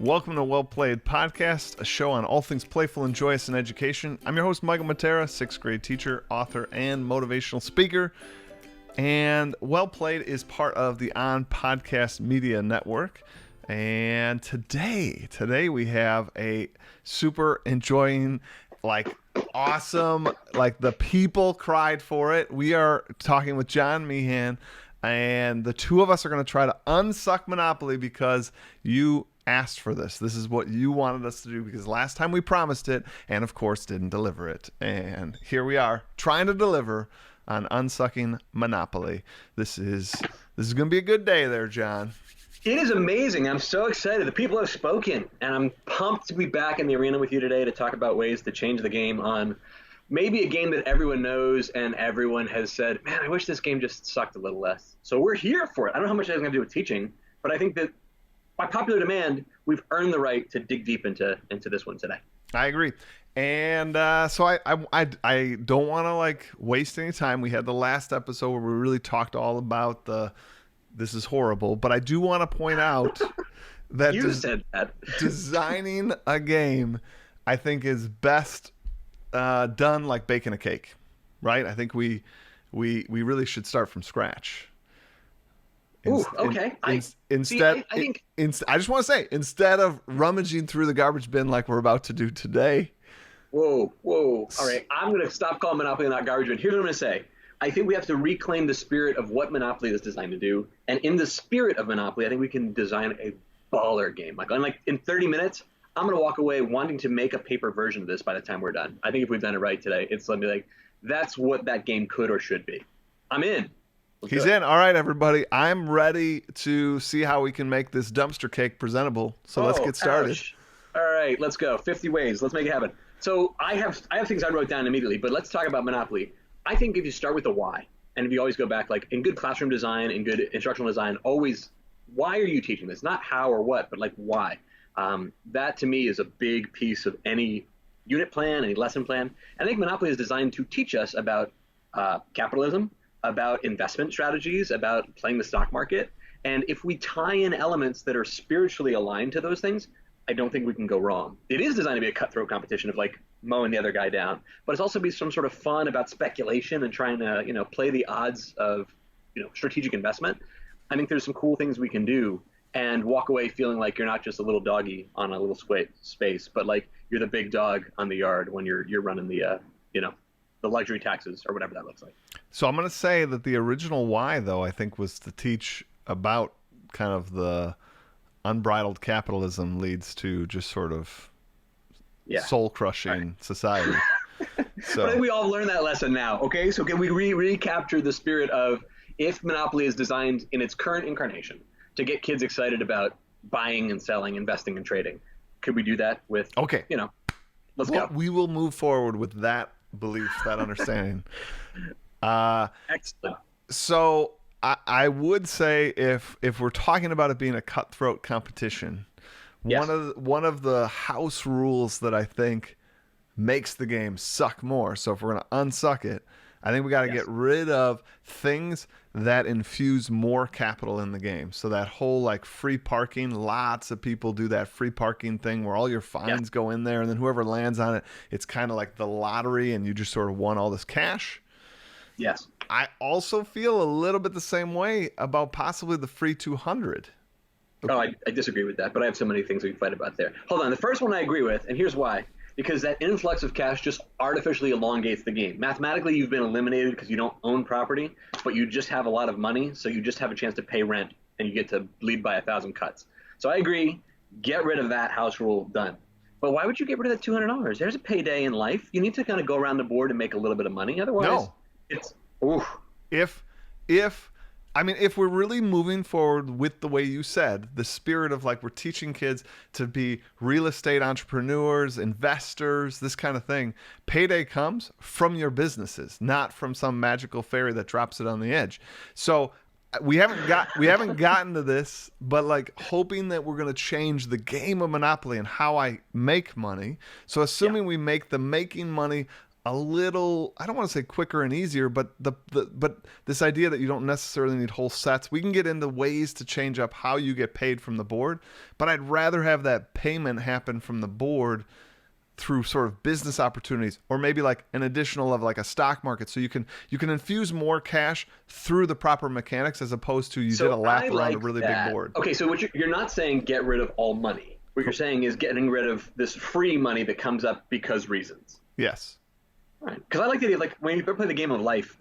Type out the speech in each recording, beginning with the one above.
Welcome to Well Played Podcast, a show on all things playful and joyous in education. I'm your host, Michael Matera, 6th grade teacher, author, and motivational speaker. And Well Played is part of the On Podcast Media Network. And today we have a super enjoying, awesome, the people cried for it. We are talking with John Meehan, and the two of us are going to try to unsuck Monopoly because you asked for this. This is what you wanted us to do because last time we promised it and of course didn't deliver it. And here we are trying to deliver on unsucking Monopoly. This is going to be a good day there, John. It is amazing. I'm so excited. The people have spoken, and I'm pumped to be back in the arena with you today to talk about ways to change the game on maybe a game that everyone knows and everyone has said, man, I wish this game just sucked a little less. So we're here for it. I don't know how much that has to do with teaching, but I think that by popular demand, we've earned the right to dig deep into this one today. I agree. And so I don't want to waste any time. We had the last episode where we really talked all about this is horrible, but I do want to point out that you said that designing a game, I think, is best done like baking a cake, right? I think we really should start from scratch. Ooh, okay. I just want to say, instead of rummaging through the garbage bin like we're about to do today. Whoa. All right, I'm going to stop calling Monopoly not garbage bin. Here's what I'm going to say. I think we have to reclaim the spirit of what Monopoly is designed to do. And in the spirit of Monopoly, I think we can design a baller game. In 30 minutes, I'm going to walk away wanting to make a paper version of this by the time we're done. I think if we've done it right today, it's going to be that's what that game could or should be. I'm in. He's in. All right, everybody. I'm ready to see how we can make this dumpster cake presentable. So let's get started. Ouch. All right, let's go. 50 ways. Let's make it happen. So I have things I wrote down immediately, but let's talk about Monopoly. I think if you start with the why, and if you always go back, in good classroom design, in good instructional design, always, why are you teaching this? Not how or what, but why. That to me is a big piece of any unit plan, any lesson plan. I think Monopoly is designed to teach us about capitalism, about investment strategies, about playing the stock market. And if we tie in elements that are spiritually aligned to those things, I don't think we can go wrong. It is designed to be a cutthroat competition of mowing the other guy down, but it's also be some sort of fun about speculation and trying to, play the odds of, strategic investment. I think there's some cool things we can do and walk away feeling like you're not just a little doggy on a little space, but you're the big dog on the yard when you're running the luxury taxes or whatever that looks like. So I'm going to say that the original why, though, I think was to teach about kind of the unbridled capitalism leads to just sort of soul-crushing society. So I think we all learned that lesson now, okay? So can we recapture the spirit of if Monopoly is designed in its current incarnation to get kids excited about buying and selling, investing and trading, could we do that with, let's go. We will move forward with that belief, that understanding. Excellent. So I would say if we're talking about it being a cutthroat competition, yes, one of the house rules that I think makes the game suck more. So if we're going to unsuck it, I think we got to get rid of things that infuse more capital in the game. So that whole free parking, lots of people do that free parking thing where all your fines go in there and then whoever lands on it, it's kind of like the lottery and you just sort of won all this cash. Yes. I also feel a little bit the same way about possibly the free 200. Okay. Oh, I disagree with that, but I have so many things we can fight about there. Hold on. The first one I agree with, and here's why. Because that influx of cash just artificially elongates the game. Mathematically, you've been eliminated because you don't own property, but you just have a lot of money, so you just have a chance to pay rent, and you get to bleed by 1,000 cuts. So I agree. Get rid of that house rule. Done. But why would you get rid of that $200? There's a payday in life. You need to kind of go around the board and make a little bit of money. Otherwise, it's oof. If we're really moving forward with the way you said, the spirit of we're teaching kids to be real estate entrepreneurs, investors, this kind of thing, payday comes from your businesses, not from some magical fairy that drops it on the edge. So we haven't gotten to this, but hoping that we're going to change the game of Monopoly and how I make money. So assuming we make the making money a little, I don't want to say quicker and easier, but but this idea that you don't necessarily need whole sets. We can get into ways to change up how you get paid from the board, but I'd rather have that payment happen from the board through sort of business opportunities, or maybe like an additional of like a stock market, so you can infuse more cash through the proper mechanics, as opposed to you did a lap around a really big board. Okay, so what you're not saying get rid of all money. What you're saying is getting rid of this free money that comes up because reasons. Yes. Right. Because I like the idea, like when you play the game of life,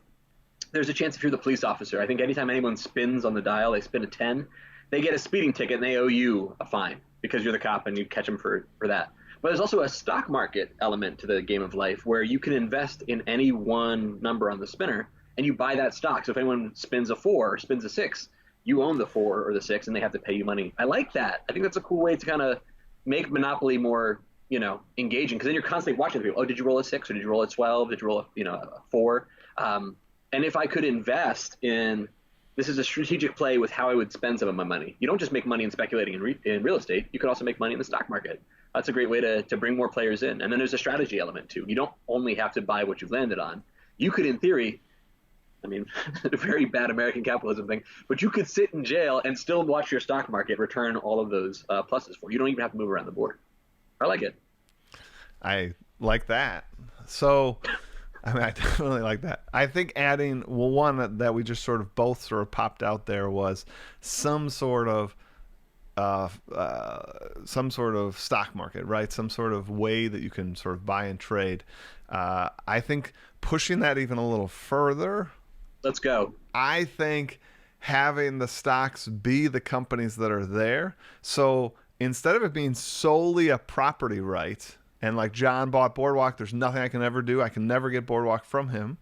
there's a chance if you're the police officer. I think anytime anyone spins on the dial, they spin a 10, they get a speeding ticket and they owe you a fine because you're the cop and you catch them for that. But there's also a stock market element to the game of life where you can invest in any one number on the spinner and you buy that stock. So if anyone spins a 4 or spins a 6, you own the 4 or the 6 and they have to pay you money. I like that. I think that's a cool way to kind of make Monopoly more, engaging, because then you're constantly watching people. Oh, did you roll a 6 or did you roll a 12? Did you roll a 4? And if I could invest in, this is a strategic play with how I would spend some of my money. You don't just make money in speculating in real estate. You could also make money in the stock market. That's a great way to bring more players in. And then there's a strategy element too. You don't only have to buy what you've landed on. You could, in theory, a very bad American capitalism thing, but you could sit in jail and still watch your stock market return all of those pluses for you. You don't even have to move around the board. I like it. I like that. So, I definitely like that. I think adding, one that we just sort of both sort of popped out there was some sort of stock market, right? Some sort of way that you can sort of buy and trade. I think pushing that even a little further. Let's go. I think having the stocks be the companies that are there. So instead of it being solely a property right, and like John bought Boardwalk, there's nothing I can ever do. I can never get Boardwalk from him.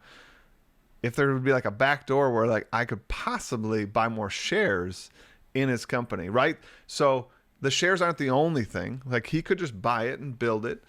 If there would be like a back door where like I could possibly buy more shares in his company, right? So the shares aren't the only thing. Like he could just buy it and build it.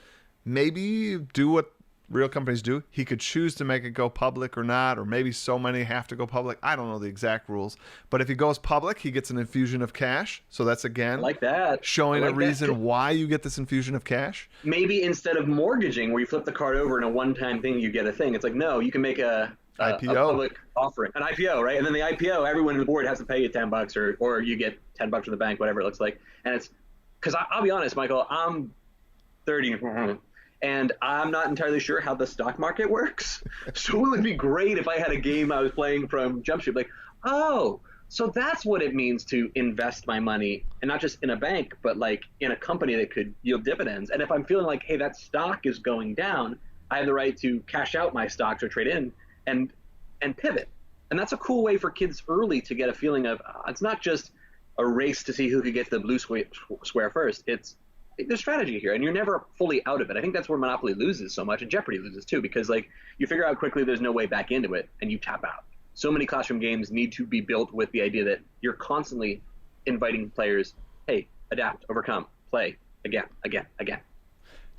Maybe do what real companies do. He could choose to make it go public or not, or maybe so many have to go public. I don't know the exact rules. But if he goes public, he gets an infusion of cash. So that's, again, like that. showing a reason why you get this infusion of cash. Maybe instead of mortgaging, where you flip the card over and a one-time thing, you get a thing. It's like, no, you can make a public offering, an IPO, right? And then the IPO, everyone in the board has to pay you $10 or you get $10 from the bank, whatever it looks like. And it's because I'll be honest, Michael, I'm 30 and I'm not entirely sure how the stock market works. So it would be great if I had a game I was playing from Jump Street, like, oh, so that's what it means to invest my money, and not just in a bank, but like in a company that could yield dividends. And if I'm feeling like, hey, that stock is going down, I have the right to cash out my stocks or trade in and pivot. And that's a cool way for kids early to get a feeling of it's not just a race to see who could get to the blue square first. It's there's strategy here, and you're never fully out of it. I think that's where Monopoly loses so much, and Jeopardy loses too, because like you figure out quickly there's no way back into it, and you tap out. So many classroom games need to be built with the idea that you're constantly inviting players, hey, adapt, overcome, play, again.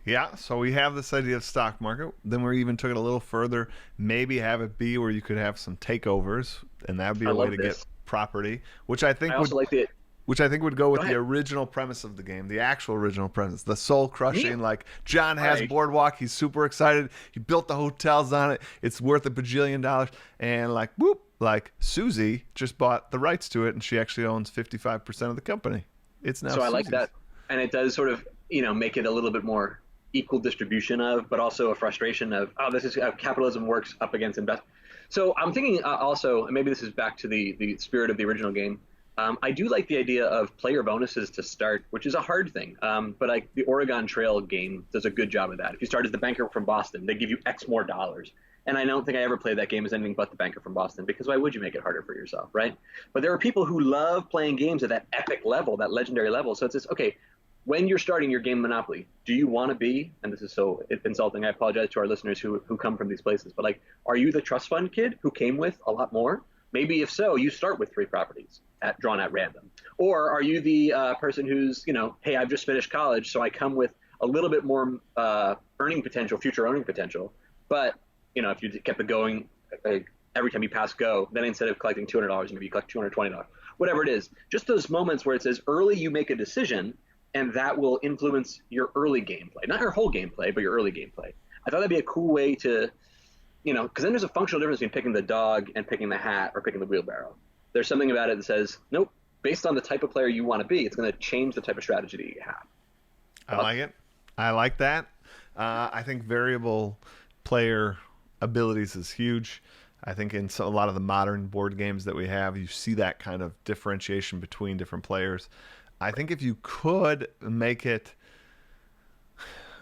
Yeah, so we have this idea of stock market. Then we even took it a little further, maybe have it be where you could have some takeovers, and that would be a way to get property, which I think would go with the original premise of the game, the actual original premise, the soul crushing. Like John has Boardwalk, he's super excited, he built the hotels on it, it's worth $1 bajillion, and like whoop, like Susie just bought the rights to it, and she actually owns 55% of the company. It's now. So Susie's. I like that, and it does sort of make it a little bit more equal distribution of, but also a frustration of, oh, this is how capitalism works up against investment. So I'm thinking also, and maybe this is back to the spirit of the original game. I do like the idea of player bonuses to start, which is a hard thing. But like the Oregon Trail game does a good job of that. If you start as the banker from Boston, they give you X more dollars. And I don't think I ever played that game as anything but the banker from Boston, because why would you make it harder for yourself, right? But there are people who love playing games at that epic level, that legendary level. So it's just, okay, when you're starting your game Monopoly, do you want to be, and this is so insulting, I apologize to our listeners who come from these places, but like, are you the trust fund kid who came with a lot more? Maybe if so, you start with 3 properties drawn at random. Or are you the person who's, hey, I've just finished college, so I come with a little bit more future earning potential. But, if you kept it going every time you pass go, then instead of collecting $200, maybe you collect $220, whatever it is. Just those moments where it says early you make a decision, and that will influence your early gameplay. Not your whole gameplay, but your early gameplay. I thought that'd be a cool way to, because then there's a functional difference between picking the dog and picking the hat or picking the wheelbarrow. There's something about it that says, nope, based on the type of player you want to be, it's going to change the type of strategy that you have. I like it. I like that. I think variable player abilities is huge. I think in a lot of the modern board games that we have, you see that kind of differentiation between different players. I think if you could make it,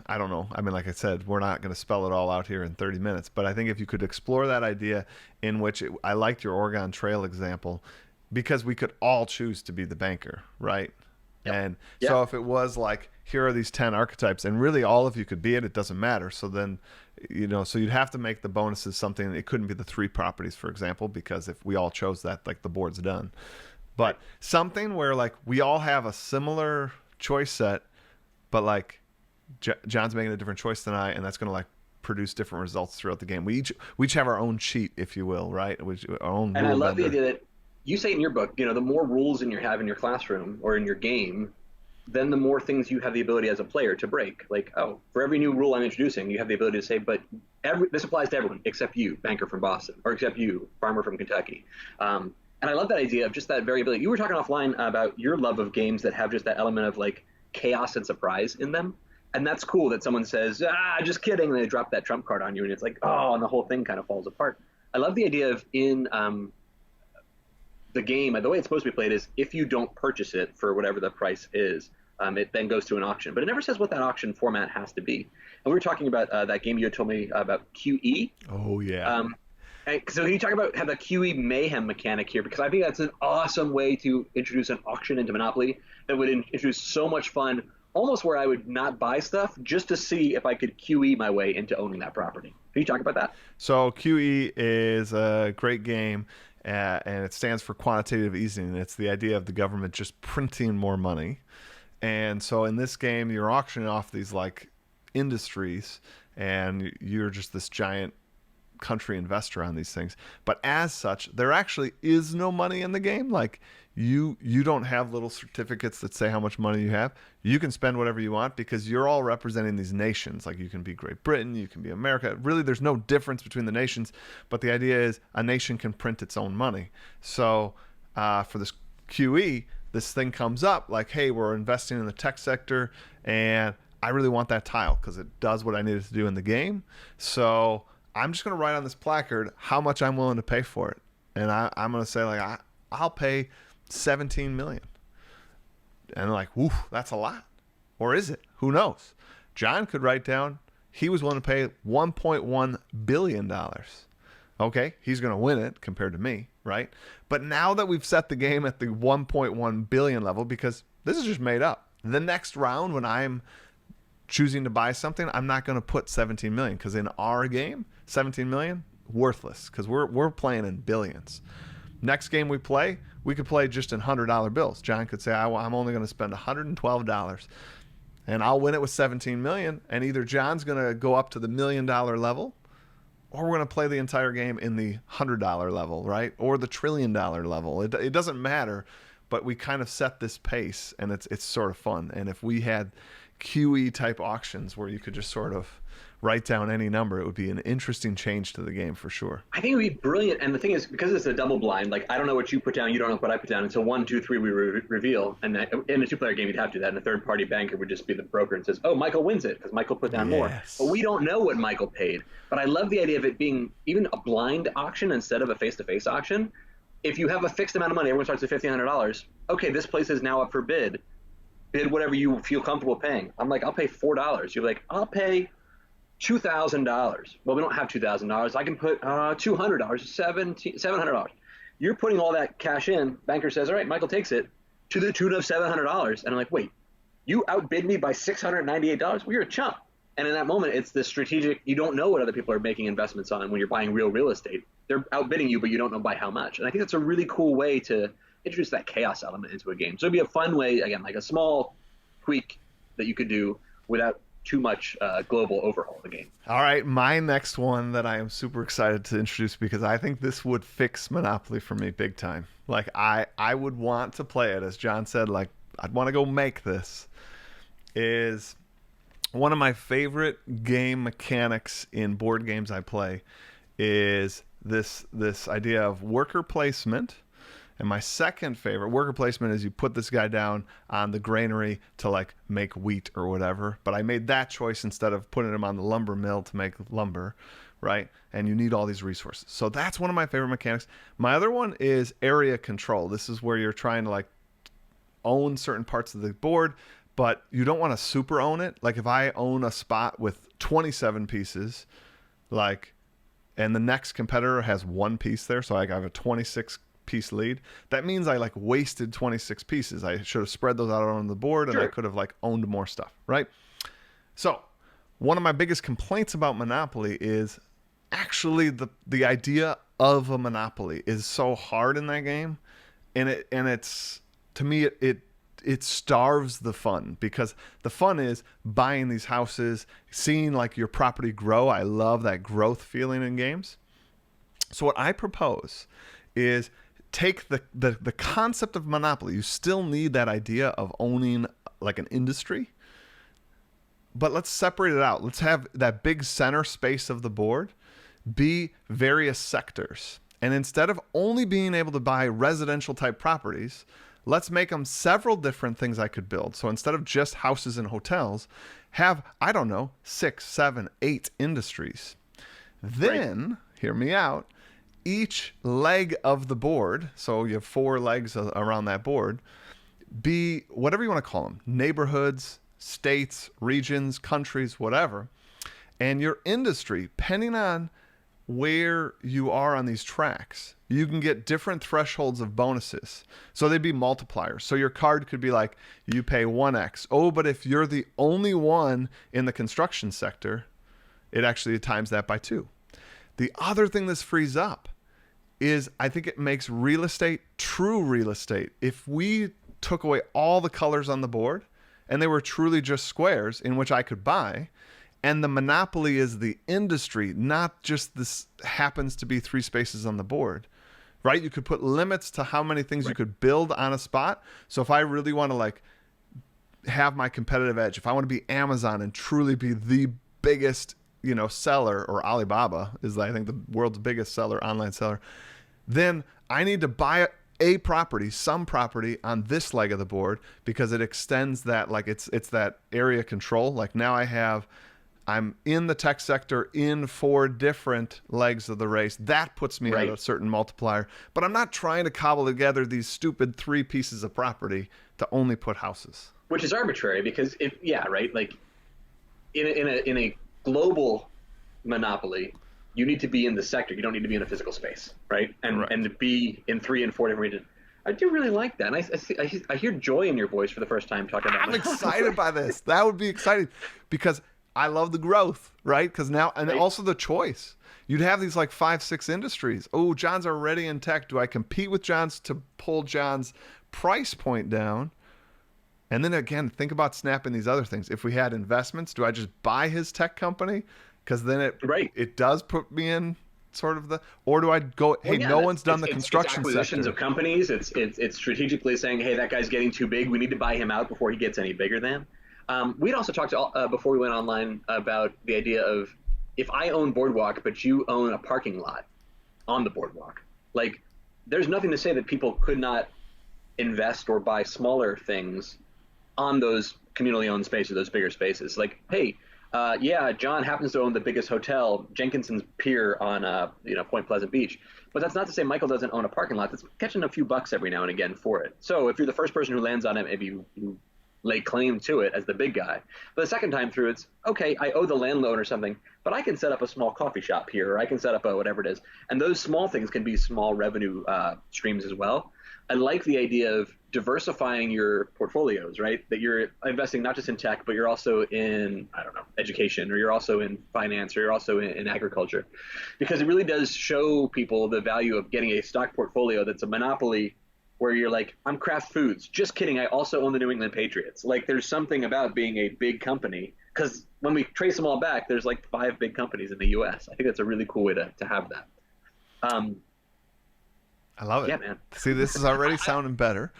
I don't know. I mean, like I said, we're not going to spell it all out here in 30 minutes, but I think if you could explore that idea in which I liked your Oregon Trail example because we could all choose to be the banker, right? Yep. And so if it was like, here are these 10 archetypes and really all of you could be it doesn't matter. So then, so you'd have to make the bonuses something. It couldn't be the 3 properties, for example, because if we all chose that, like the board's done. But something where like we all have a similar choice set, but like John's making a different choice than I, and that's going to like produce different results throughout the game. We each have our own cheat, if you will, right? Our own and I love bender. the idea that you say in your book, the more rules you have in your classroom or in your game, then the more things you have the ability as a player to break. Like, for every new rule I'm introducing, you have the ability to say, but this applies to everyone except you, banker from Boston, or except you, farmer from Kentucky. And I love that idea of just that variability. You were talking offline about your love of games that have just that element of like chaos and surprise in them. And that's cool that someone says, just kidding, and they drop that trump card on you, and it's like, and the whole thing kind of falls apart. I love the idea of in the game, the way it's supposed to be played is if you don't purchase it for whatever the price is, it then goes to an auction. But it never says what that auction format has to be. And we were talking about that game you had told me about, QE. Oh, yeah. So can you talk about how the QE mayhem mechanic here? Because I think that's an awesome way to introduce an auction into Monopoly that would introduce so much fun, almost where I would not buy stuff just to see if I could QE my way into owning that property. Can you talk about that? So QE is a great game, and it stands for quantitative easing. It's the idea of the government just printing more money. And so in this game, you're auctioning off these like industries, and you're just this giant country investor on these things. But as such, there actually is no money in the game. Like you don't have little certificates that say how much money you have. You can spend whatever you want because you're all representing these nations. Like you can be Great Britain, you can be America. Really, there's no difference between the nations. But the idea is a nation can print its own money. So for this QE, this thing comes up like, hey, we're investing in the tech sector, and I really want that tile because it does what I need it to do in the game. So I'm just going to write on this placard how much I'm willing to pay for it. And I'm going to say, like, I'll pay $17 million. And they're like, woof, that's a lot. Or is it? Who knows? John could write down he was willing to pay $1.1 billion. Okay, he's going to win it compared to me, right? But now that we've set the game at the 1.1 billion level, because this is just made up, the next round when I'm choosing to buy something, I'm not going to put 17 million because in our game, 17 million, worthless because we're playing in billions. Next game we play, we could play just in $100 bills. John could say, I'm only going to spend $112 and I'll win it with 17 million. And either John's going to go up to the $1 million level, or we're going to play the entire game in the $100 level, right? Or the $1 trillion level. It doesn't matter, but we kind of set this pace, and it's sort of fun. And if we had QE type auctions where you could just sort of write down any number, it would be an interesting change to the game for sure. I think it would be brilliant. And the thing is, because it's a double blind, like I don't know what you put down, you don't know what I put down until 1, 2, 3 we reveal. And in a 2-player game, you'd have to do that. And a third-party banker would just be the broker and says, oh, Michael wins it because Michael put down more. But we don't know what Michael paid. But I love the idea of it being even a blind auction instead of a face-to-face auction. If you have a fixed amount of money, everyone starts at $1,500. Okay, this place is now up for bid. Bid whatever you feel comfortable paying. I'm like, I'll pay $4. You're like, I'll pay $2,000. Well, we don't have $2,000. I can put $200, $700. You're putting all that cash in. Banker says, all right, Michael takes it to the tune of $700. And I'm like, wait, you outbid me by $698? Well, you're a chump. And in that moment, it's the strategic, you don't know what other people are making investments on when you're buying real estate. They're outbidding you, but you don't know by how much. And I think that's a really cool way to introduce that chaos element into a game. So it'd be a fun way, again, like a small tweak that you could do without too much global overhaul of the game. All right, my next one that I am super excited to introduce because I think this would fix Monopoly for me big time. Like I would want to play it, as John said, like I'd want to go make this, is one of my favorite game mechanics in board games I play is this idea of worker placement. And my second favorite worker placement is you put this guy down on the granary to like make wheat or whatever. But I made that choice instead of putting him on the lumber mill to make lumber, right? And you need all these resources. So that's one of my favorite mechanics. My other one is area control. This is where you're trying to like own certain parts of the board, but you don't want to super own it. Like if I own a spot with 27 pieces, like, and the next competitor has one piece there, so like I have a 26 piece lead, that means I like wasted 26 pieces. I should have spread those out on the board, and Sure. I could have like owned more stuff, right? So one of my biggest complaints about Monopoly is actually the idea of a Monopoly is so hard in that game, and it's to me it starves the fun, because the fun is buying these houses, seeing like your property grow. I love that growth feeling in games. So what I propose is take the concept of Monopoly. You still need that idea of owning like an industry, but let's separate it out. Let's have that big center space of the board be various sectors. And instead of only being able to buy residential type properties, let's make them several different things I could build. So instead of just houses and hotels, have, I don't know, 6, 7, 8 industries. Then, hear me out, each leg of the board, so you have 4 legs around that board, be whatever you want to call them, neighborhoods, states, regions, countries, whatever. And your industry, depending on where you are on these tracks, you can get different thresholds of bonuses. So they'd be multipliers. So your card could be like, you pay 1x. Oh, but if you're the only one in the construction sector, it actually times that by 2. The other thing this frees up is I think it makes real estate true real estate. If we took away all the colors on the board and they were truly just squares in which I could buy, and the Monopoly is the industry, not just this happens to be 3 spaces on the board, right? You could put limits to how many things you could build on a spot. So if I really want to like have my competitive edge, if I want to be Amazon and truly be the biggest, seller, or Alibaba is, I think, the world's biggest seller, online seller, then I need to buy a property, some property on this leg of the board, because it extends that, like it's that area control. Like now I'm in the tech sector in 4 different legs of the race. That puts me at a certain multiplier, but I'm not trying to cobble together these stupid 3 pieces of property to only put houses. Which is arbitrary, because like in a global monopoly, you need to be in the sector. You don't need to be in a physical space, right? And to be in 3 and 4 different regions. I do really like that. And I hear joy in your voice for the first time talking about. I'm excited by this. That would be exciting, because I love the growth, right? Because now, and also the choice. You'd have these like 5, 6 industries. Oh, John's already in tech. Do I compete with John's to pull John's price point down? And then again, think about snapping these other things. If we had investments, do I just buy his tech company? Because then it does put me in sort of the, or do I go, hey, no one's done the construction it's acquisitions sector. Of companies. It's strategically saying, hey, that guy's getting too big. We need to buy him out before he gets any bigger than. We'd also talked before we went online about the idea of, if I own Boardwalk, but you own a parking lot on the Boardwalk, like there's nothing to say that people could not invest or buy smaller things on those communally owned spaces, those bigger spaces. Like, hey, John happens to own the biggest hotel, Jenkinson's Pier on Point Pleasant Beach. But that's not to say Michael doesn't own a parking lot that's catching a few bucks every now and again for it. So if you're the first person who lands on it, maybe you lay claim to it as the big guy. But the second time through, it's, okay, I owe the landlord or something, but I can set up a small coffee shop here, or I can set up a whatever it is. And those small things can be small revenue streams as well. I like the idea of diversifying your portfolios, right? That you're investing not just in tech, but you're also in, education, or you're also in finance, or you're also in agriculture. Because it really does show people the value of getting a stock portfolio that's a monopoly, where you're like, I'm Kraft Foods. Just kidding, I also own the New England Patriots. Like, there's something about being a big company, because when we trace them all back, there's like 5 big companies in the U.S. I think that's a really cool way to have that. I love it. Yeah, man. See, this is already sounding better.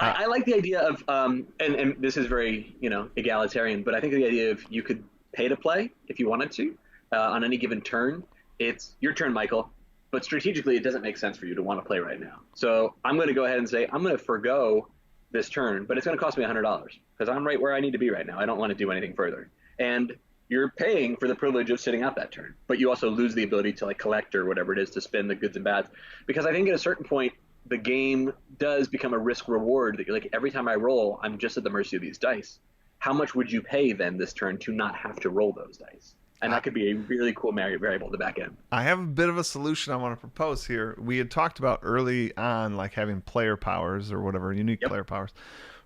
I like the idea of, and this is very, egalitarian, but I think the idea of you could pay to play if you wanted to on any given turn. It's your turn, Michael, but strategically it doesn't make sense for you to want to play right now. So I'm going to go ahead and say I'm going to forego this turn, but it's going to cost me $100 because I'm right where I need to be right now. I don't want to do anything further. And you're paying for the privilege of sitting out that turn, but you also lose the ability to like collect or whatever it is to spin the goods and bads. Because I think at a certain point, the game does become a risk reward that you're like, every time I roll, I'm just at the mercy of these dice. How much would you pay then this turn to not have to roll those dice? And that could be a really cool variable at the back end. I have a bit of a solution I want to propose here. We had talked about early on, like having player powers or whatever, unique player powers.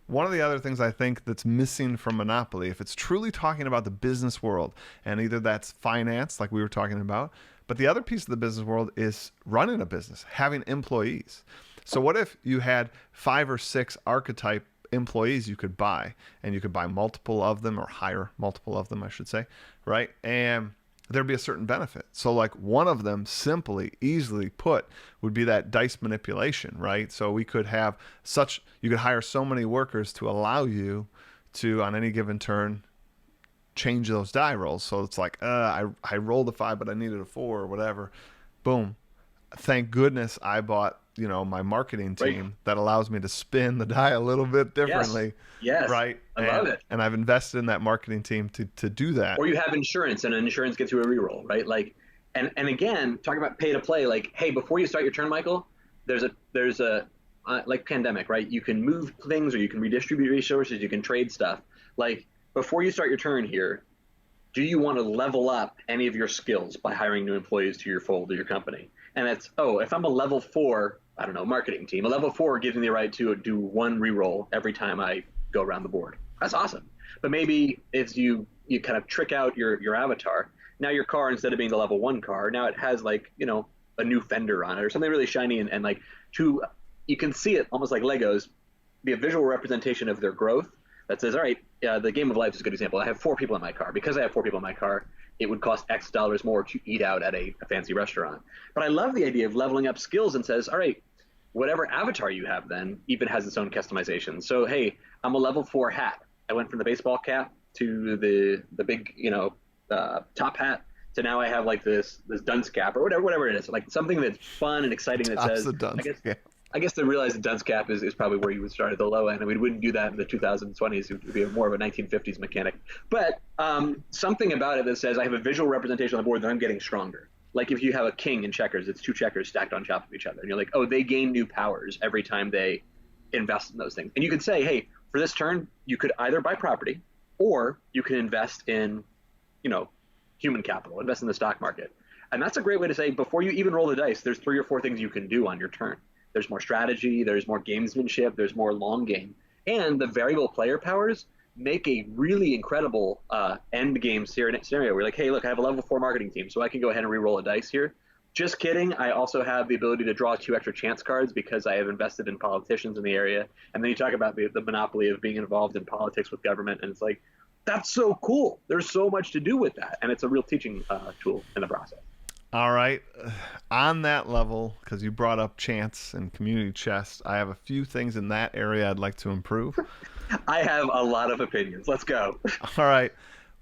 One of the other things I think that's missing from Monopoly, if it's truly talking about the business world, and either that's finance, like we were talking about, but the other piece of the business world is running a business, having employees. So what if you had 5 or 6 archetype employees you could buy, and you could buy multiple of them or hire multiple of them, I should say, right? And there'd be a certain benefit. So like one of them simply, easily put, would be that dice manipulation, right? So we could have you could hire so many workers to allow you to, on any given turn, change those die rolls. So it's like, I rolled a 5, but I needed a 4 or whatever. Boom. Thank goodness I bought, my marketing team that allows me to spin the die a little bit differently. Yes. Right. I love it. And I've invested in that marketing team to do that. Or you have insurance, and insurance gets you a reroll, right? Like, and again, talking about pay to play, like, hey, before you start your turn, Michael, there's a like pandemic, right? You can move things, or you can redistribute resources, you can trade stuff. Like, before you start your turn here, do you want to level up any of your skills by hiring new employees to your fold or your company? And it's, if I'm a level 4, I don't know, marketing team, a level 4 gives me the right to do 1 reroll every time I go around the board. That's awesome. But maybe it's you kind of trick out your avatar. Now your car, instead of being the level 1 car, now it has like, a new fender on it or something really shiny and like you can see it almost like Legos, be a visual representation of their growth that says, all right, the game of life is a good example. I have 4 people in my car. Because I have 4 people in my car, it would cost X dollars more to eat out at a fancy restaurant. But I love the idea of leveling up skills and says, all right, whatever avatar you have then even has its own customization. So, hey, I'm a level 4 hat. I went from the baseball cap to the big, top hat to now I have like this dunce cap or whatever it is. Like something that's fun and exciting that says, I guess to realize the dunce cap is probably where you would start at the low end, and we wouldn't do that in the 2020s. It would be more of a 1950s mechanic. But something about it that says I have a visual representation on the board that I'm getting stronger. Like if you have a king in checkers, it's 2 checkers stacked on top of each other. And you're like, they gain new powers every time they invest in those things. And you could say, hey, for this turn, you could either buy property or you can invest in, human capital, invest in the stock market. And that's a great way to say, before you even roll the dice, there's 3 or 4 things you can do on your turn. There's more strategy, there's more gamesmanship, there's more long game. And the variable player powers make a really incredible end game scenario. We're like, hey, look, I have a level 4 marketing team, so I can go ahead and re-roll a dice here. Just kidding. I also have the ability to draw 2 extra chance cards because I have invested in politicians in the area. And then you talk about the monopoly of being involved in politics with government, and it's like, that's so cool. There's so much to do with that, and it's a real teaching tool in the process. All right. On that level, because you brought up chance and community chest, I have a few things in that area I'd like to improve. I have a lot of opinions. Let's go. All right.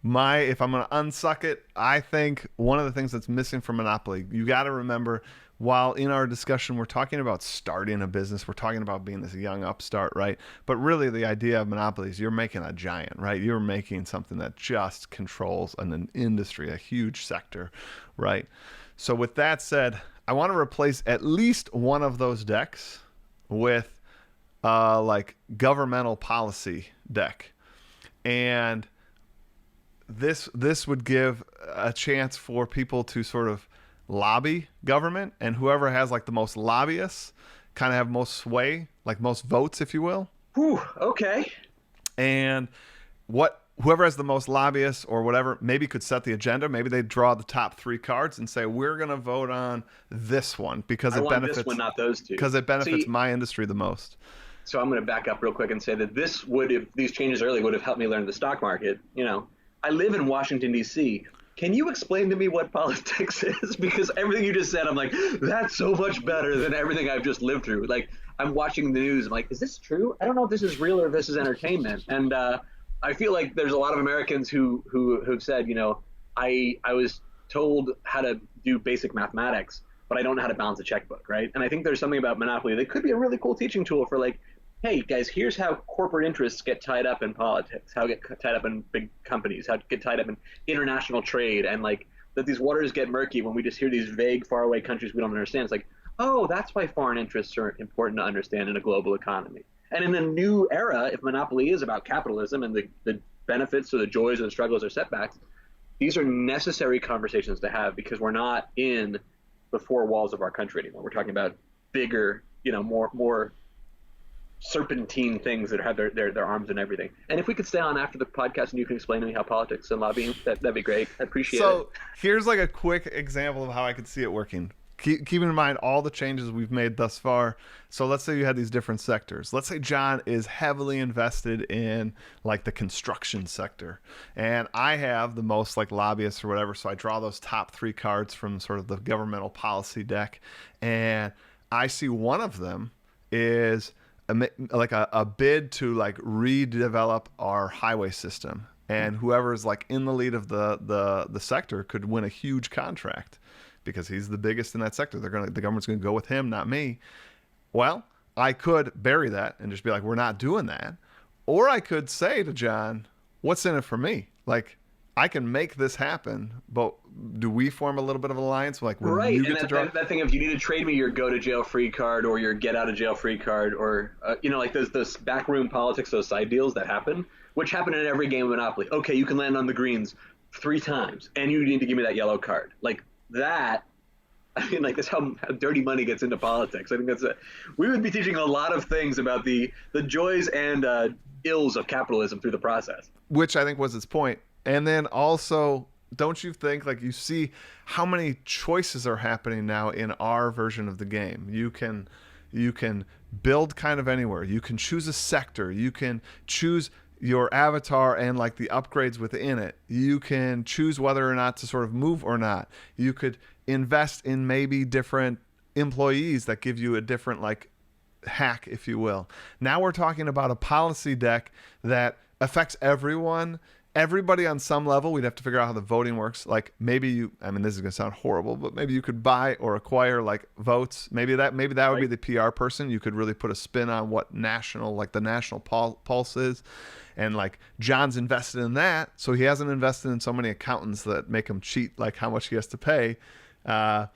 If I'm going to unsuck it, I think one of the things that's missing from Monopoly, you got to remember, while in our discussion we're talking about starting a business, we're talking about being this young upstart, right? But really the idea of Monopoly is you're making a giant, right? You're making something that just controls an industry, a huge sector, right? So with that said, I want to replace at least one of those decks with like governmental policy deck. And this would give a chance for people to sort of lobby government, and whoever has like the most lobbyists kind of have most sway, like most votes, if you will. Whew, okay. And whoever has the most lobbyists or whatever maybe could set the agenda. Maybe they draw the top 3 cards and say, we're going to vote on this one because it benefits this one, not those 2. Because it benefits my industry the most. So I'm going to back up real quick and say that this would, if these changes early, would have helped me learn the stock market. I live in Washington, D.C. Can you explain to me what politics is? Because everything you just said, I'm like, that's so much better than everything I've just lived through. Like, I'm watching the news. I'm like, is this true? I don't know if this is real or if this is entertainment. And I feel like there's a lot of Americans who've said, I was told how to do basic mathematics, but I don't know how to balance a checkbook, right? And I think there's something about Monopoly that could be a really cool teaching tool for like, hey guys, here's how corporate interests get tied up in politics, how get tied up in big companies, how to get tied up in international trade, and like that these waters get murky when we just hear these vague, faraway countries we don't understand. It's like, oh, that's why foreign interests are important to understand in a global economy. And in a new era, if Monopoly is about capitalism and the benefits or the joys or the struggles or setbacks, these are necessary conversations to have because we're not in the four walls of our country anymore. We're talking about bigger, more serpentine things that have their arms and everything. And if we could stay on after the podcast and you can explain to me how politics and lobbying, that'd be great. I appreciate it. So here's like a quick example of how I could see it working. Keeping in mind all the changes we've made thus far. So let's say you had these different sectors. Let's say John is heavily invested in like the construction sector, and I have the most like lobbyists or whatever. So I draw those top 3 cards from sort of the governmental policy deck, and I see one of them is a bid to like redevelop our highway system, and whoever is like in the lead of the sector could win a huge contract because he's the biggest in that sector. The government's gonna go with him, not me. Well, I could bury that and just be like, we're not doing that, or I could say to John, what's in it for me? Like, I can make this happen, but do we form a little bit of an alliance? Like, when right, you get and to draw that thing of you need to trade me your go to jail free card or your get out of jail free card, or like those backroom politics, those side deals that happen, which happen in every game of Monopoly. Okay, you can land on the greens 3 times, and you need to give me that yellow card. Like that. I mean, like, that's how dirty money gets into politics. I think we would be teaching a lot of things about the joys and ills of capitalism through the process. Which I think was its point. And then also, don't you think, like, you see how many choices are happening now in our version of the game? You can build kind of anywhere. You can choose a sector. You can choose your avatar and like the upgrades within it. You can choose whether or not to sort of move or not. You could invest in maybe different employees that give you a different like hack, if you will. Now we're talking about a policy deck that affects everybody on some level. We'd have to figure out how the voting works. Like maybe this is going to sound horrible, but maybe you could buy or acquire like votes. Maybe that would be the PR person. You could really put a spin on what the national pulse is. And like John's invested in that, so he hasn't invested in so many accountants that make him cheat like how much he has to pay. But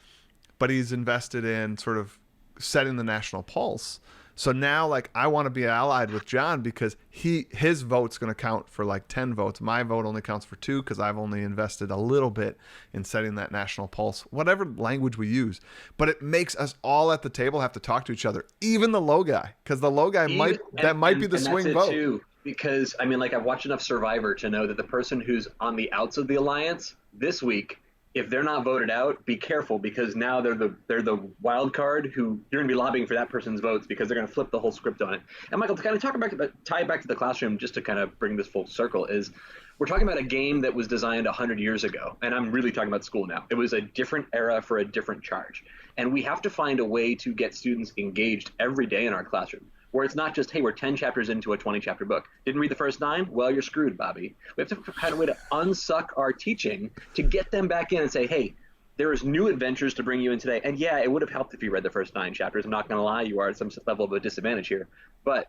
he's invested in sort of setting the national pulse. So now, like, I want to be allied with John because his vote's going to count for like 10 votes. My vote only counts for 2 because I've only invested a little bit in setting that national pulse, whatever language we use. But it makes us all at the table have to talk to each other, even the low guy, because the low guy might be the swing vote. Too, because, I mean, like, I've watched enough Survivor to know that the person who's on the outs of the alliance this week, if they're not voted out, be careful, because now they're the wild card who you're going to be lobbying for that person's votes because they're going to flip the whole script on it. And Michael, to kind of tie it back to the classroom, just to kind of bring this full circle, is we're talking about a game that was designed 100 years ago, and I'm really talking about school now. It was a different era for a different charge, and we have to find a way to get students engaged every day in our classroom, where it's not just, hey, we're 10 chapters into a 20-chapter book. Didn't read the first 9? Well, you're screwed, Bobby. We have to find a way to unsuck our teaching to get them back in and say, hey, there is new adventures to bring you in today. And yeah, it would have helped if you read the first 9 chapters. I'm not going to lie, you are at some level of a disadvantage here. But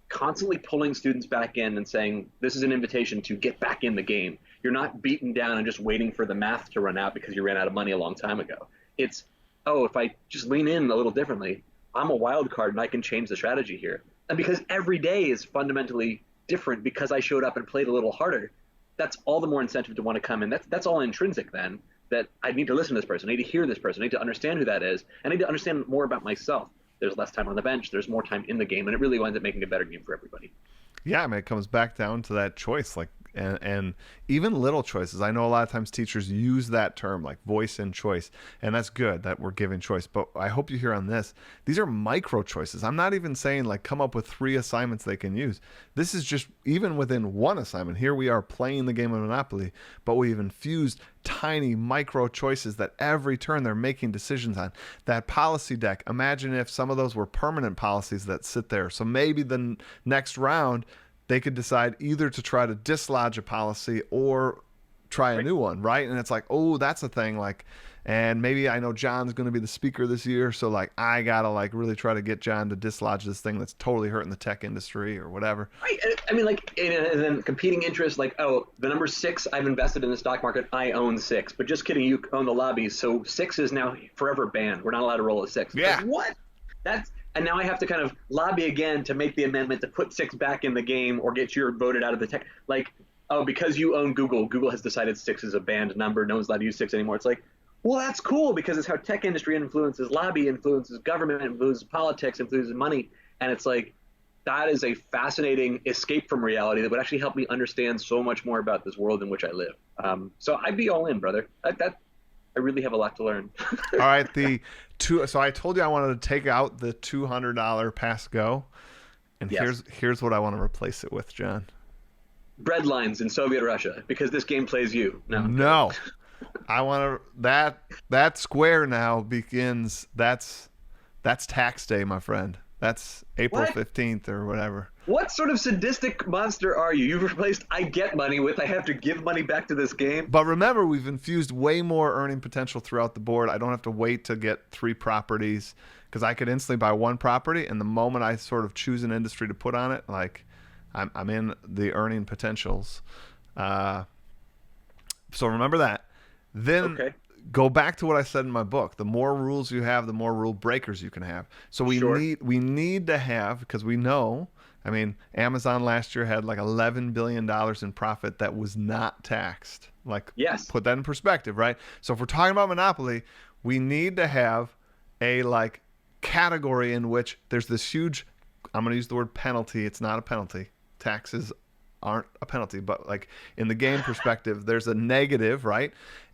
constantly pulling students back in and saying, this is an invitation to get back in the game. You're not beaten down and just waiting for the math to run out because you ran out of money a long time ago. It's, oh, if I just lean in a little differently, I'm a wild card and I can change the strategy here. And because every day is fundamentally different because I showed up and played a little harder, that's all the more incentive to want to come in. That's all intrinsic then, that I need to listen to this person. I need to hear this person. I need to understand who that is. I need to understand more about myself. There's less time on the bench. There's more time in the game. And it really winds up making a better game for everybody. Yeah, I mean, it comes back down to that choice. Like, and even little choices. I know a lot of times teachers use that term like voice and choice, and that's good that we're giving choice. But I hope you hear on this, these are micro choices. I'm not even saying like come up with 3 assignments they can use. This is just even within one assignment. Here we are playing the game of Monopoly, but we've infused tiny micro choices that every turn they're making decisions on. That policy deck, imagine if some of those were permanent policies that sit there. So maybe the next round they could decide either to try to dislodge a policy or try a new one, right? And it's like, oh, that's a thing. Like, and maybe I know John's going to be the speaker this year, so like I gotta like really try to get John to dislodge this thing that's totally hurting the tech industry or whatever. Right. I mean, like, and then competing interests, like, oh, the number 6, I've invested in the stock market, I own 6. But just kidding, you own the lobbies, so 6 is now forever banned. We're not allowed to roll a 6. Yeah. Like, what? And now I have to kind of lobby again to make the amendment to put 6 back in the game or get your voted out of the tech. Like, oh, because you own Google, Google has decided 6 is a banned number. No one's allowed to use 6 anymore. It's like, well, that's cool because it's how tech industry influences lobby, influences government, influences politics, influences money. And it's like, that is a fascinating escape from reality that would actually help me understand so much more about this world in which I live. So I'd be all in, brother. I really have a lot to learn. All right, so I told you I wanted to take out the $200 pass go, and Yes. here's what I want to replace it with, John. Bread lines in Soviet Russia because this game plays you. No, I want to that square now begins. That's tax day, my friend. That's April What? 15th or whatever. What sort of sadistic monster are you? You've replaced I get money with I have to give money back to this game. But remember, we've infused way more earning potential throughout the board. I don't have to wait to get 3 properties because I could instantly buy 1 property, and the moment I sort of choose an industry to put on it, like I'm in the earning potentials. So remember that. Then Okay. go back to what I said in my book. The more rules you have, the more rule breakers you can have. So we need to have, because we know, I mean, Amazon last year had like $11 billion in profit that was not taxed. Like, Yes. put that in perspective, right? So if we're talking about monopoly, we need to have a like category in which there's this huge, I'm going to use the word penalty. It's not a penalty. Taxes aren't a penalty, but like in the game perspective, there's a negative, right?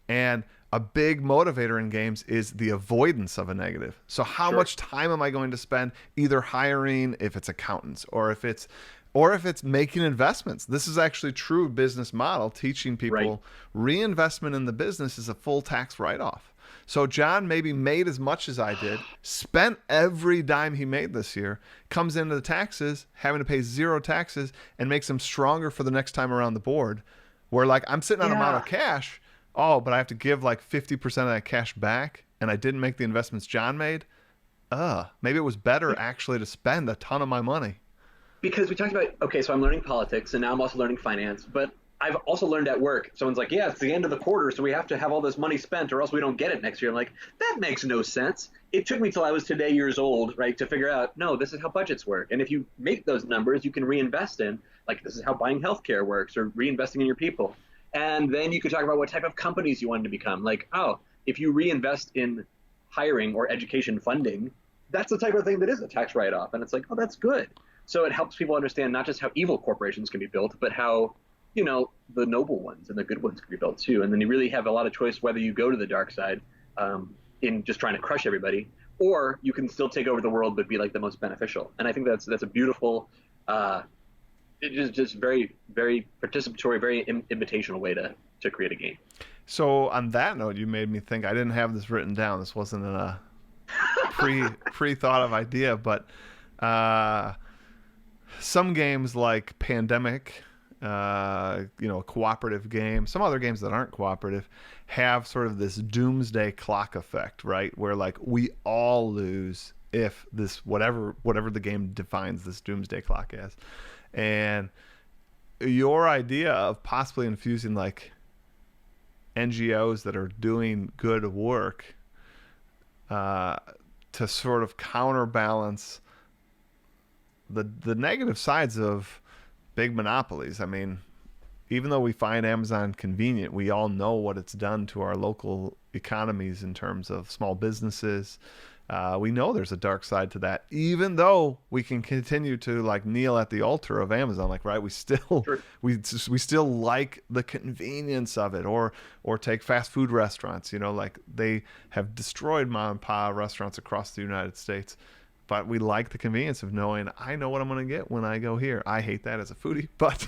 And a big motivator in games is the avoidance of a negative. So how much time am I going to spend either hiring, if it's accountants, or if it's making investments? This is actually true business model, teaching people reinvestment in the business is a full tax write-off. So John maybe made as much as I did, spent every dime he made this year, comes into the taxes, having to pay 0 taxes, and makes him stronger for the next time around the board. Where like I'm sitting on an amount of cash, but I have to give like 50% of that cash back, and I didn't make the investments John made. Maybe it was better actually to spend a ton of my money. Because we talked about, okay, so I'm learning politics, and now I'm also learning finance, but I've also learned at work. Someone's like, yeah, it's the end of the quarter, so we have to have all this money spent or else we don't get it next year. I'm like, that makes no sense. It took me till I was today years old, right, to figure out, no, this is how budgets work. And if you make those numbers, you can reinvest in, like, this is how buying healthcare works or reinvesting in your people. And then you could talk about what type of companies you wanted to become. Like, oh, if you reinvest in hiring or education funding, that's the type of thing that is a tax write-off. And it's like, oh, that's good. So it helps people understand not just how evil corporations can be built, but how, you know, the noble ones and the good ones can be built too. And then you really have a lot of choice whether you go to the dark side in just trying to crush everybody, or you can still take over the world but be like the most beneficial. And I think that's a beautiful, just very, very participatory, very invitational way to create a game. So on that note, you made me think. I didn't have this written down. This wasn't a pre-thought of idea, but some games like Pandemic, a cooperative game, some other games that aren't cooperative have sort of this doomsday clock effect, right? Where like we all lose if this whatever the game defines this doomsday clock as. And your idea of possibly infusing like NGOs that are doing good work to sort of counterbalance the negative sides of big monopolies. I mean, even though we find Amazon convenient, we all know what it's done to our local economies in terms of small businesses, We know there's a dark side to that, even though we can continue to like kneel at the altar of Amazon, like, right? We still, Sure. we still like the convenience of it, or take fast food restaurants, like they have destroyed mom and pop restaurants across the United States. But we like the convenience of knowing I know what I'm going to get when I go here. I hate that as a foodie, but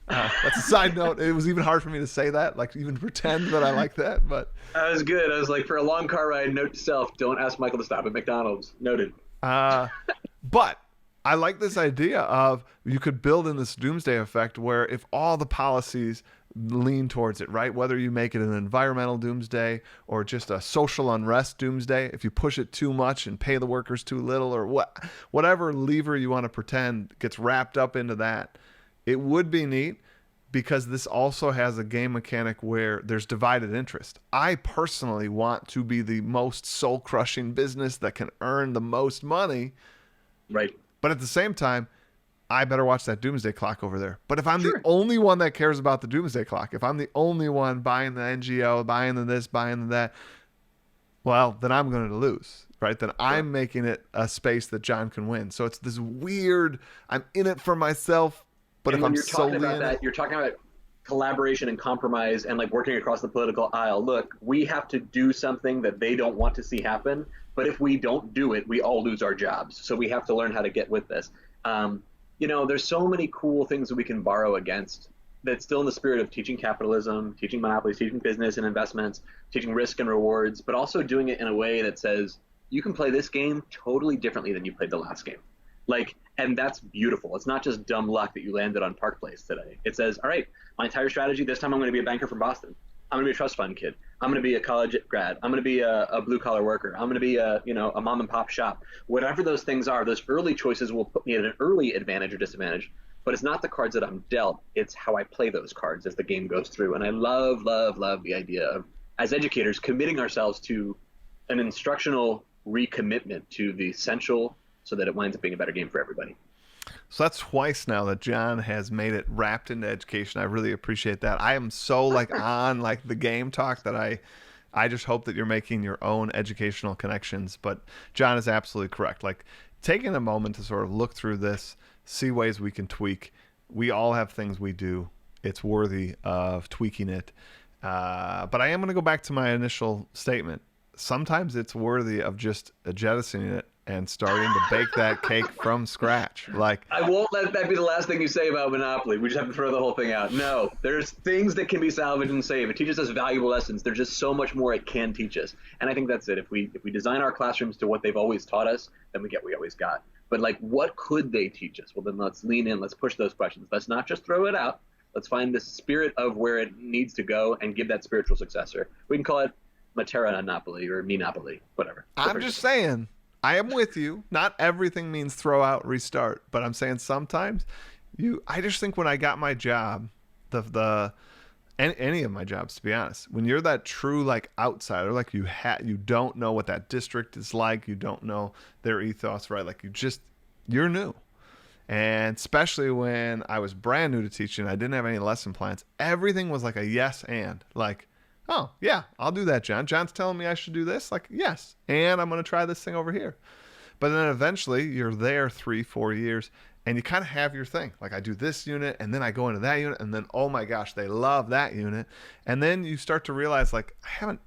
that's a side note. It was even hard for me to say that, like even pretend that I like that. But That was good. I was like, for a long car ride, note to self, don't ask Michael to stop at McDonald's. Noted. But I like this idea of you could build in this doomsday effect where if all the policies lean towards it, right? Whether you make it an environmental doomsday or just a social unrest doomsday, if you push it too much and pay the workers too little, or whatever lever you want to pretend gets wrapped up into that, it would be neat because this also has a game mechanic where there's divided interest. I personally want to be the most soul-crushing business that can earn the most money. Right. But at the same time, I better watch that doomsday clock over there. But if I'm Sure. the only one that cares about the doomsday clock, if I'm the only one buying the NGO, buying the this, buying the that, well, then I'm going to lose, right? Then I'm making it a space that John can win. So it's this weird, I'm in it for myself, but And if when I'm you're talking solely about in that, it, you're talking about collaboration and compromise and like working across the political aisle. Look, we have to do something that they don't want to see happen. But if we don't do it, we all lose our jobs. So we have to learn how to get with this. There's so many cool things that we can borrow against that's still in the spirit of teaching capitalism, teaching monopolies, teaching business and investments, teaching risk and rewards, but also doing it in a way that says you can play this game totally differently than you played the last game. And that's beautiful. It's not just dumb luck that you landed on Park Place today. It says, all right, my entire strategy, this time I'm going to be a banker from Boston. I'm going to be a trust fund kid. I'm going to be a college grad. I'm going to be a blue collar worker. I'm going to be a mom and pop shop. Whatever those things are, those early choices will put me at an early advantage or disadvantage. But it's not the cards that I'm dealt. It's how I play those cards as the game goes through. And I love, love, love the idea of, as educators, committing ourselves to an instructional recommitment to the essential so that it winds up being a better game for everybody. so that's twice now that John has made it wrapped into education. I really appreciate that. I am so on the game talk that I just hope that you're making your own educational connections. But John is absolutely correct. Like taking a moment to sort of look through this, see ways we can tweak. We all have things we do. It's worthy of tweaking it. But I am going to go back to my initial statement. Sometimes it's worthy of just jettisoning it and starting to bake that cake from scratch. I won't let that be the last thing you say about Monopoly. We just have to throw the whole thing out. No, there's things that can be salvaged and saved. It teaches us valuable lessons. There's just so much more it can teach us. And I think that's it. If we design our classrooms to what they've always taught us, then we get what we always got. But what could they teach us? Well, then let's lean in. Let's push those questions. Let's not just throw it out. Let's find the spirit of where it needs to go and give that spiritual successor. We can call it Matera Monopoly or Meenopoly, whatever. I'm just saying, I am with you. Not everything means throw out, restart. But I'm saying sometimes I just think when I got my job, any of my jobs, to be honest, when you're that true outsider, you don't know what that district is like, you don't know their ethos, right? You're new. And especially when I was brand new to teaching, I didn't have any lesson plans. Everything was like a yes and oh yeah, I'll do that, John. John's telling me I should do this. Yes. And I'm going to try this thing over here. But then eventually you're there 3-4 years and you kind of have your thing. I do this unit and then I go into that unit and then, oh my gosh, they love that unit. And then you start to realize I haven't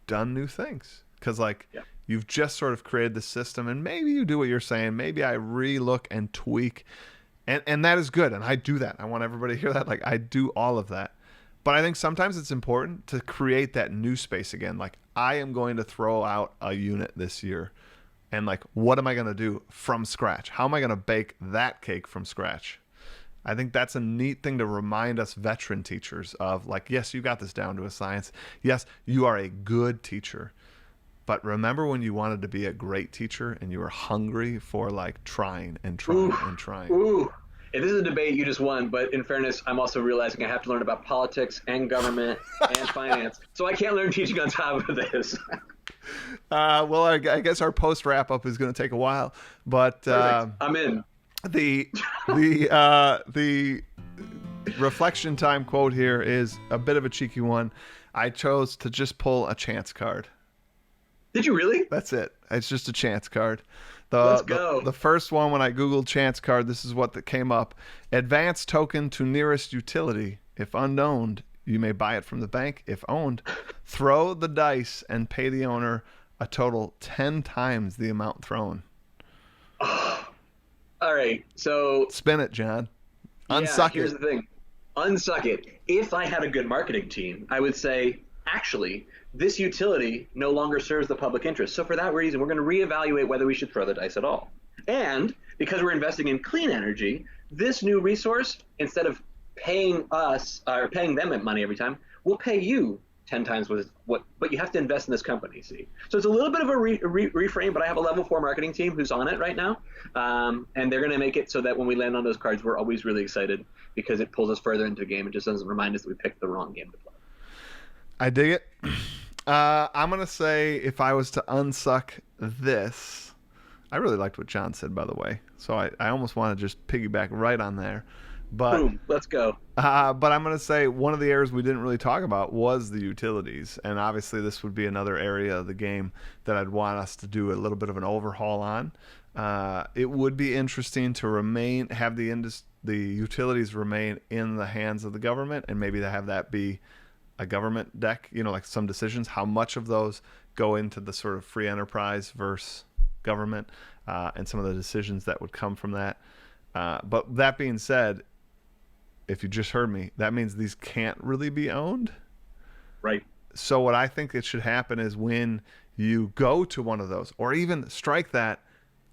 done new things because you've just sort of created the system and maybe you do what you're saying. Maybe I relook and tweak and that is good. And I do that. I want everybody to hear that. I do all of that. But I think sometimes it's important to create that new space again. I am going to throw out a unit this year. And what am I going to do from scratch? How am I going to bake that cake from scratch? I think that's a neat thing to remind us veteran teachers of yes, you got this down to a science. Yes, you are a good teacher. But remember when you wanted to be a great teacher and you were hungry for trying and trying and trying. Ooh. If this is a debate, you just won. But in fairness, I'm also realizing I have to learn about politics and government and finance. So I can't learn teaching on top of this. Well, I guess our post wrap up is going to take a while, but I'm in. The reflection time quote here is a bit of a cheeky one. I chose to just pull a chance card. Did you really? That's it. It's just a chance card. Let's go. The first one, when I Googled chance card, this is what that came up. Advance token to nearest utility. If unknown, you may buy it from the bank. If owned, throw the dice and pay the owner a total 10 times the amount thrown. All right, so spin it, John. Unsuck it. Here's the thing. Unsuck it. If I had a good marketing team, I would say, actually, this utility no longer serves the public interest. So for that reason, we're going to reevaluate whether we should throw the dice at all. And because we're investing in clean energy, this new resource, instead of paying us or paying them money every time, we'll pay you 10 times what, but you have to invest in this company, see? So it's a little bit of a reframe, but I have a level 4 marketing team who's on it right now. And they're going to make it so that when we land on those cards, we're always really excited because it pulls us further into the game. It just doesn't remind us that we picked the wrong game to play. I dig it. I'm going to say if I was to unsuck this, I really liked what John said, by the way. So I almost want to just piggyback right on there. But, boom, let's go. But I'm going to say one of the areas we didn't really talk about was the utilities. And obviously this would be another area of the game that I'd want us to do a little bit of an overhaul on. It would be interesting to have the utilities remain in the hands of the government, and maybe to have that be a government deck, like some decisions, how much of those go into the sort of free enterprise versus government, and some of the decisions that would come from that. But that being said, if you just heard me, that means these can't really be owned. Right. So what I think it should happen is when you go to one of those, or even strike that,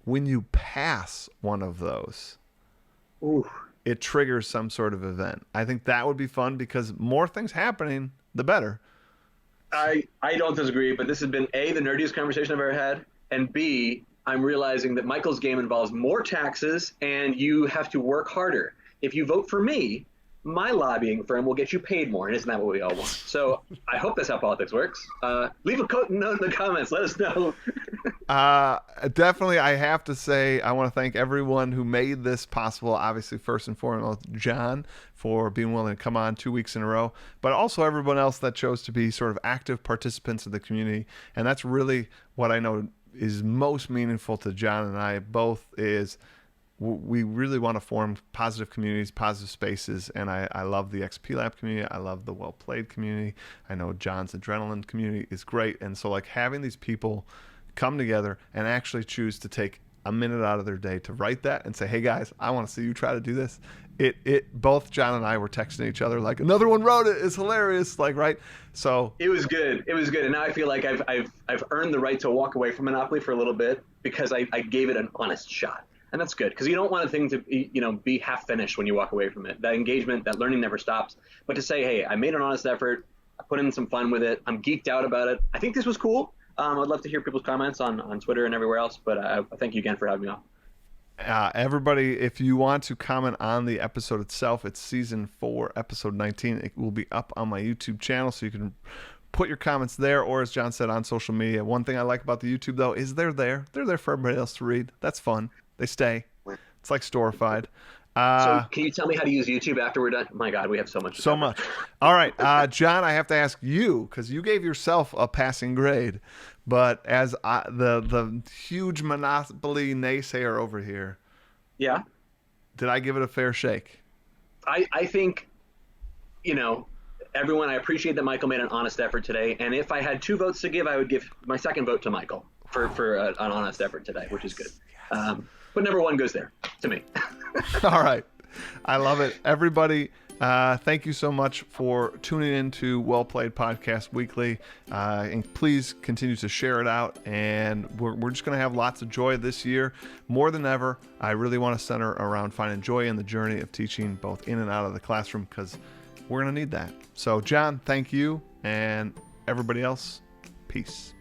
when you pass one of those, ooh, it triggers some sort of event. I think that would be fun because more things happening, the better. I don't disagree, but this has been A, the nerdiest conversation I've ever had, and B, I'm realizing that Michael's game involves more taxes and you have to work harder. If you vote for me, my lobbying firm will get you paid more, and isn't that what we all want? So I hope that's how politics works. Leave a note in the comments. Let us know. Definitely, I have to say, I want to thank everyone who made this possible. Obviously, first and foremost, John, for being willing to come on 2 weeks in a row, but also everyone else that chose to be sort of active participants of the community. And that's really what I know is most meaningful to John and I both, is we really want to form positive communities, positive spaces, and I love the XP Lab community. I love the Well Played community. I know John's Adrenaline community is great, and so like having these people come together and actually choose to take a minute out of their day to write that and say, hey guys, I want to see you try to do this. Both John and I were texting each other like, another one wrote it. It's hilarious. Like, right. So it was good. It was good. And now I feel like I've earned the right to walk away from Monopoly for a little bit because I gave it an honest shot. And that's good because you don't want a thing to be half finished when you walk away from it. That engagement, that learning never stops. But to say, hey, I made an honest effort. I put in some fun with it. I'm geeked out about it. I think this was cool. I'd love to hear people's comments on Twitter and everywhere else. But thank you again for having me on. Everybody, if you want to comment on the episode itself, it's season 4, episode 19. It will be up on my YouTube channel, so you can put your comments there, or as John said, on social media. One thing I like about the YouTube, though, is they're there. They're there for everybody else to read. That's fun. They stay. It's like Storified. So can you tell me how to use YouTube after we're done? My God, we have so much. So much. All right, John, I have to ask you, because you gave yourself a passing grade, but as the huge Monopoly naysayer over here, yeah, did I give it a fair shake? I think, everyone, I appreciate that Michael made an honest effort today, and if I had 2 votes to give, I would give my second vote to Michael for an honest effort today, which is good. But number 1 goes there to me. All right. I love it. Everybody, thank you so much for tuning in to Well Played Podcast Weekly. And please continue to share it out. And we're just going to have lots of joy this year. More than ever, I really want to center around finding joy in the journey of teaching, both in and out of the classroom, because we're going to need that. So, John, thank you. And everybody else, peace.